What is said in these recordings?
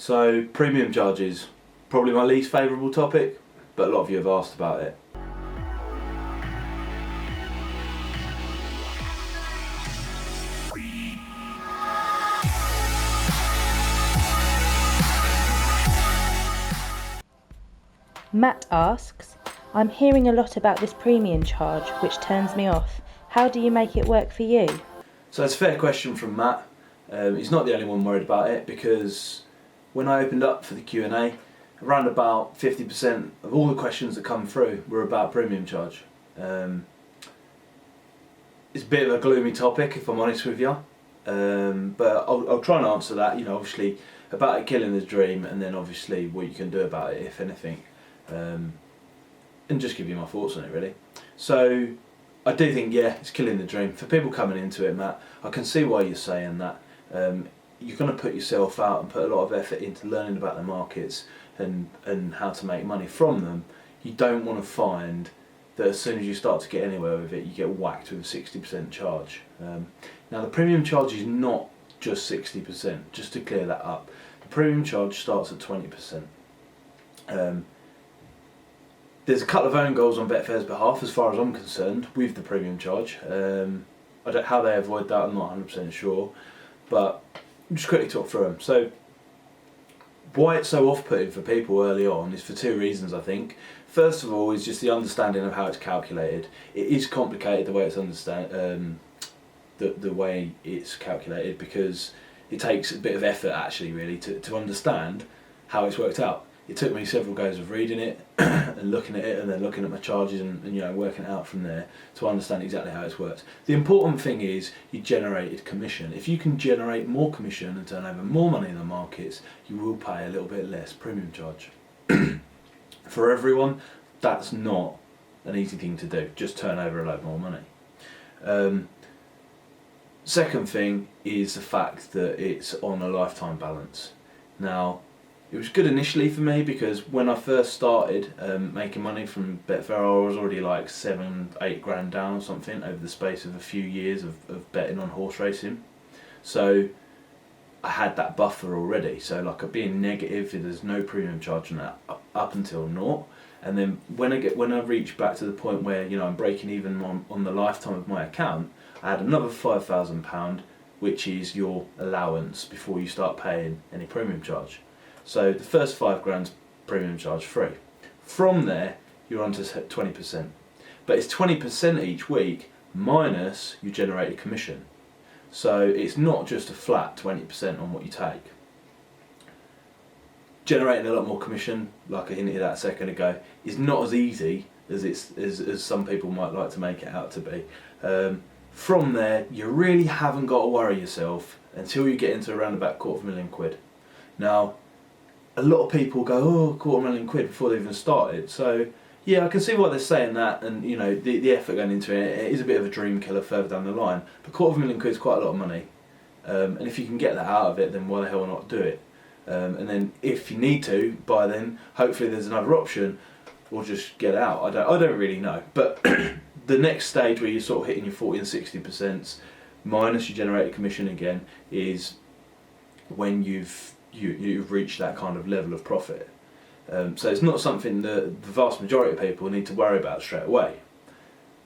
So premium charges, probably my least favourable topic, but a lot of you have asked about it. Matt asks, I'm hearing a lot about this premium charge, which turns me off. How do you make it work for you? So it's a fair question from Matt. He's not the only one worried about it, because when I opened up for the Q&A, around about 50% of all the questions that come through were about premium charge. It's a bit of a gloomy topic, if I'm honest with you, but I'll try and answer that. You know, obviously about it killing the dream, and then obviously what you can do about it, if anything, and just give you my thoughts on it really. So I do think, yeah, it's killing the dream for people coming into it, Matt. I can see why you're saying that. You're going to put yourself out and put a lot of effort into learning about the markets and how to make money from them. You don't want to find that as soon as you start to get anywhere with it, you get whacked with a 60% charge. Now the premium charge is not just 60%, just to clear that up. The premium charge starts at 20%. There's a couple of own goals on Betfair's behalf, as far as I'm concerned, with the premium charge. How they avoid that, I'm not 100% sure, but I'll just quickly talk through them. So, why it's so off-putting for people early on is for two reasons, I think. First of all, is just the understanding of how it's calculated. It is complicated the way it's the way it's calculated, because it takes a bit of effort actually, really, to understand how it's worked out. It took me several goes of reading it and looking at it, and then looking at my charges and you know, working it out from there to understand exactly how it's worked. The important thing is you generated commission. If you can generate more commission and turn over more money in the markets, you will pay a little bit less premium charge. For everyone, that's not an easy thing to do. Just turn over a lot more money. Second thing is the fact that it's on a lifetime balance. Now, it was good initially for me, because when I first started making money from Betfair, I was already like 7-8 grand down or something over the space of a few years of betting on horse racing. So I had that buffer already. So like being negative, there's no premium charge on that up until naught. And then when I reach back to the point where, you know, I'm breaking even on the lifetime of my account, I had another £5,000, which is your allowance before you start paying any premium charge. So the first 5 grand's premium charge free. From there, you're on to 20%. But it's 20% each week minus your generated commission. So it's not just a flat 20% on what you take. Generating a lot more commission, like I hinted at a second ago, is not as easy as some people might like to make it out to be. From there, you really haven't got to worry yourself until you get into around about £250,000. Now, a lot of people go, oh, £250,000 before they even started. So yeah, I can see why they're saying that, and you know, the effort going into it is a bit of a dream killer further down the line. But £250,000 is quite a lot of money, and if you can get that out of it, then why the hell not do it? And then if you need to, by then hopefully there's another option, or just get out. I don't really know. But the next stage where you're sort of hitting your 40 and 60% minus your generated commission again is when you've reached that kind of level of profit. So it's not something that the vast majority of people need to worry about straight away.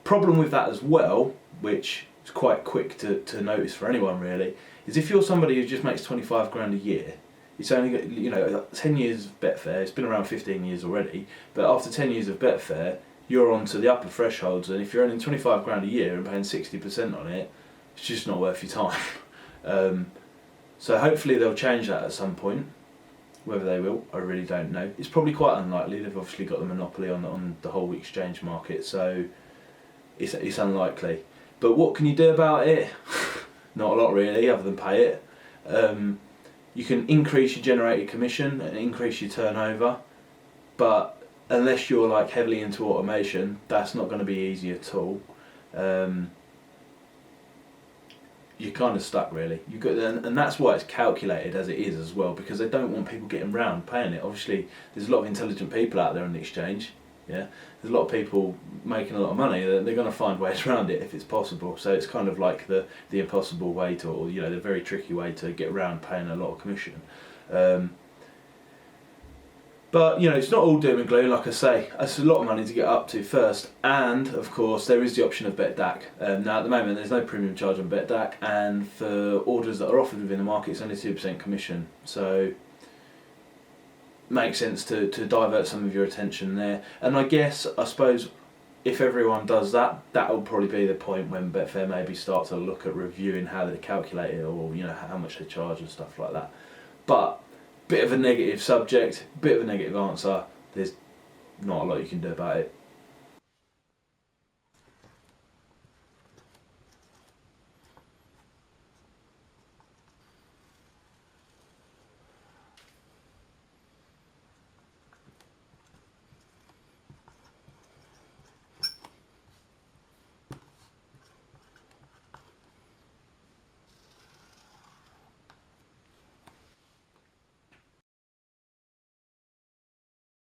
Problem with that as well, which is quite quick to notice for anyone really, is if you're somebody who just makes 25 grand a year, it's only got, you know, 10 years of Betfair, it's been around 15 years already, but after 10 years of Betfair, you're on to the upper thresholds, and if you're earning 25 grand a year and paying 60% on it, it's just not worth your time. So hopefully they'll change that at some point. Whether they will, I really don't know. It's probably quite unlikely. They've obviously got the monopoly on the whole exchange market, so it's unlikely. But what can you do about it? Not a lot really, other than pay it. You can increase your generated commission and increase your turnover, but unless you're like heavily into automation, that's not going to be easy at all. You're kind of stuck really. And that's why it's calculated as it is as well, because they don't want people getting round paying it. Obviously, there's a lot of intelligent people out there on the exchange. Yeah, there's a lot of people making a lot of money. They're going to find ways around it if it's possible. So it's kind of like the impossible way to, or you know, the very tricky way to get around paying a lot of commission. But it's not all doom and gloom. Like I say, it's a lot of money to get up to first, and of course there is the option of BetDAC. Now at the moment there's no premium charge on BetDAC, and for orders that are offered within the market it's only 2% commission. So makes sense to divert some of your attention there. And I suppose if everyone does that, that'll probably be the point when Betfair maybe start to look at reviewing how they calculate it, or how much they charge and stuff like that. But bit of a negative subject, bit of a negative answer. There's not a lot you can do about it.